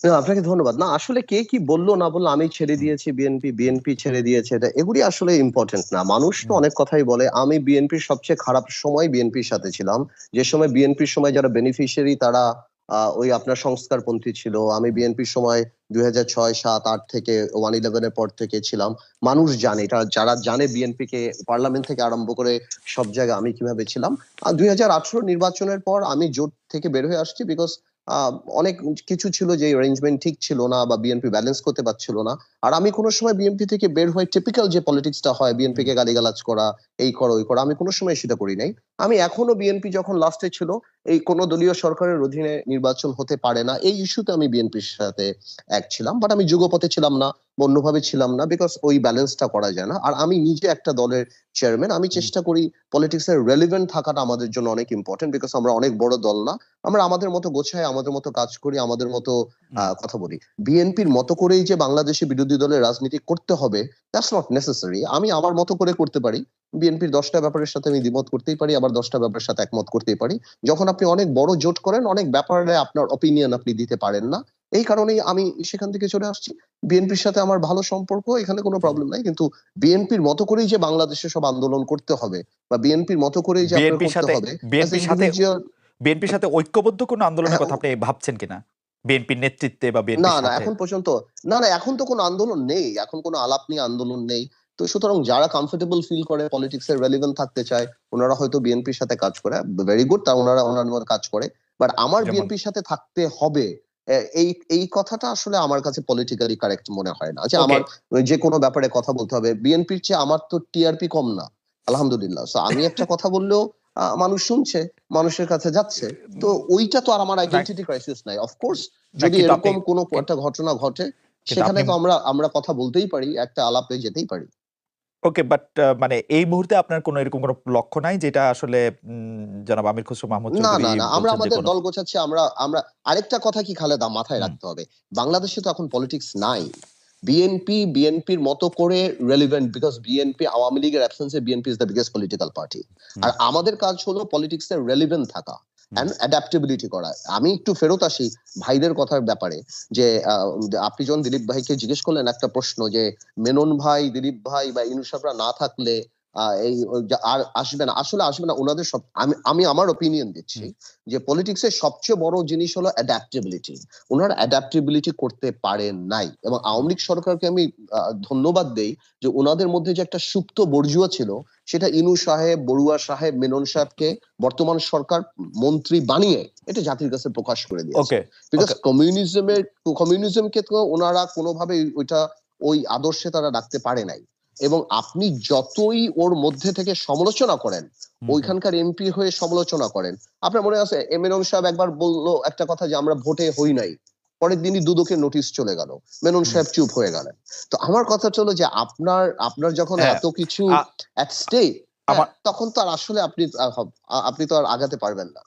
না, আপনাকে ধন্যবাদ। না, আসলে কে কি বললো না বললো, আমি ছেড়ে হুম, দিয়েছি বিএনপি, বিএনপি ছেড়ে দিয়েছে, এটা এগুলি আসলে ইম্পর্টেন্ট না। মানুষ তো হুম, অনেক কথাই বলে। আমি বিএনপির সবচেয়ে খারাপ সময় বিএনপির সাথে ছিলাম। যে সময় বিএনপির সময় যারা বেনিফিশিয়ারি তারা ওই আপনার সংস্কারপন্থী ছিল। আমি হুম, বিএনপির সময় 2006, 7, 8 থেকে 111 এর পর থেকে ছিলাম। মানুষ জানে এটা, যারা জানে বিএনপি কে পার্লামেন্ট থেকে আরম্ভ করে সব জায়গায় আমি কিভাবে ছিলাম। আর 2018 নির্বাচনের পর আমি জোট থেকে বের হয়ে আসছি, বিকজ আহ অনেক কিছু ছিল যে অ্যারেঞ্জমেন্ট ঠিক ছিল না বা বিএনপি ব্যালেন্স করতে পারছিল না। আর আমি কোনো সময় বিএনপি থেকে বের হয়ে টিপিক্যাল যে পলিটিক্সটা হয়, বিএনপি হুম, কে গালিগালাজ করা, এই করো ওই করো, আমি কোনো সময় সেটা করি নাই। আমি এখনো বিএনপি যখন লাস্টে ছিল, এই কোন দলীয় সরকারের অধীনে নির্বাচন হতে পারে না এই ইস্যুতে আমি বিএনপির সাথে এক ছিলাম, বাট আমি যুগপথে ছিলাম না, অন্যভাবে ছিলাম না, বিকজ ওই ব্যালেন্সটা করা যায় না। আর আমি নিজে একটা দলের চেয়ারম্যান, আমি হুম, চেষ্টা করি পলিটিক্স এর রেলিভেন্ট থাকাটা আমাদের জন্য অনেক ইম্পর্টেন্ট, বিকজ আমরা অনেক বড় দল না। আমরা আমাদের মতো গোছাই, আমাদের মতো কাজ করি, আমাদের মতো হুম, কথা বলি। বিএনপির মতো করেই যে বাংলাদেশে বিরোধী দলের রাজনীতি করতে হবে, দ্যাটস নট নেসেসারি। আমি আমার মতো করে করতে পারি। বিএনপির 10টা ব্যাপারের সাথে আমি দ্বিমত করতেই পারি, আবার 10টা ব্যাপারের সাথে একমত করতেই পারি। যখন আপনি অনেক বড় জোট করেন, অনেক ব্যাপারে আপনার অপিনিয়ন আপনি দিতে পারেন না। এই কারণেই আমি সেখান থেকে চলে আসছি। বিএনপির সাথে আমার ভালো সম্পর্ক, এখানে কোনো হুম। প্রবলেম নাই। কিন্তু বিএনপির মতো করেই যে বাংলাদেশে সব আন্দোলন করতে হবে বা বিএনপির মতো করেই যে আপনার বিএনপির করতে সাথে হবে অ্যাজ বিএনপির সাথে ইন্ডিভিজুয়াল। বিএনপির সাথে ঐক্যবদ্ধ কোনো আন্দোলনের হ্যাঁ, কথা আপনি ভাবছেন কিনা? বিএনপির নেতৃত্বে বা না, বিএনপির না, সাথে? এখন পর্যন্ত না, না, এখন তো কোনো আন্দোলন নেই। এখন কোনো আলাপ নিয়ে আন্দোলন নেই। তো সুতরাং যারা কমফোর্টেবল ফিল করে, পলিটিক্স এর রেলেভেন্ট থাকতে চায়, ওনারা হয়তো বিএনপির সাথে কাজ করে। ভেরি গুড, তা ওনারা ওনার মতো কাজ করে। বাট আমার যেমন বিএনপির সাথে থাকতে হবে, এই এই কথাটা আসলে আমার কাছে পলিটিক্যালি কারেক্ট মনে হয় না। যে ওকে। আমার যে কোনো ব্যাপারে কথা বলতে হবে। বিএনপির চেয়ে আমার তো টিআরপি কম না। আলহামদুলিল্লাহ। সো আমি একটা কথা বললেও মানুষ শুনছে, মানুষের কাছে যাচ্ছে। তো ওইটা তো আর আমার না, আইডেন্টিটি ক্রাইসিস নাই। অফকোর্স না, যদি কিন্তু আপনি এরকম কোনো কিন একটা ঘটনা ঘটে, কিন্তু সেখানে আপনি তো আমরা আমরা কথা বলতেই পারি, একটা আলাপে যেতেই পারি। ওকে, বাট মানে এই মুহূর্তে আপনার কোনো এরকম কোনো লক্ষ্য নাই যেটা আসলে জনাব আমির খসরু মাহমুদ না, চৌধুরী না, না। আমরা বলছেন যে আমাদের কোনো দল গোছাচ্ছি। আমরা আমরা আরেকটা কথা কি খালেদা মাথায় হুম, রাখতে হবে। বাংলাদেশে তো এখন পলিটিক্স নাই। বিএনপির মতো করে রেলেভেন্ট, বিকজ বিএনপি আওয়ামী লীগের অ্যাবসেন্স এ BNP is the biggest political party. হুম, আর আমাদের কাজ হলো পলিটিক্স এর রেলেভেন্ট থাকা হুম, এন্ড অ্যাডাপ্টেবিলিটি করা। আমি একটু ফেরত আসি ভাইদের কথার ব্যাপারে, যে আপনি যখন দিলীপ ভাইকে জিজ্ঞেস করলেন একটা প্রশ্ন, যে মেনন ভাই, দিলীপ ভাই বা ইনু সাহেবরা না থাকলে এই আর আসবে না, আসলে আসবে না। ওনাদের সব, আমি আমি আমার ওপিনিয়ন দিচ্ছি হুম, যে পলিটিক্স এর সবচেয়ে বড় জিনিস হলো অ্যাডাপ্টেবিলিটি। ওনারা অ্যাডাপ্টেবিলিটি করতে পারেন নাই, এবং হুম, আওয়ামী লীগ সরকারকে আমি ধন্যবাদ দেই যে ওনাদের মধ্যে যে একটা সুপ্ত বর্জুয়া ছিল, সেটা ইনু সাহেব, বড়ুয়া সাহেব, মেনন সাহেবকে বর্তমান সরকার মন্ত্রী বানিয়ে এটা জাতির কাছে প্রকাশ করে দিয়েছে। ওকে, বিকজ ওকে, কমিউনিজমকে তো ওনারা কোনোভাবে ওইটা, ওই আদর্শে তারা রাখতে পারে নাই। এবং আপনি যতই ওর মধ্যে থেকে সমালোচনা করেন, হুম, হুম, ওইখানকার এমপি হয়ে সমালোচনা করেন, আপনার মনে আছে মেনন সাহেব একবার বললো একটা কথা, যে আমরা ভোটে হই নাই, পরের দিনই দুদকের নোটিশ চলে গেল, মেনন হুম, সাহেব চুপ হয়ে গেলেন। তো আমার কথা হলো যে আপনার আপনার যখন হ্যাঁ, এত কিছু আ- এট স্টেক, হ্যাঁ, আমার তখন তো আর আসলে আপনি আপনি তো আর আগাতে পারবেন না।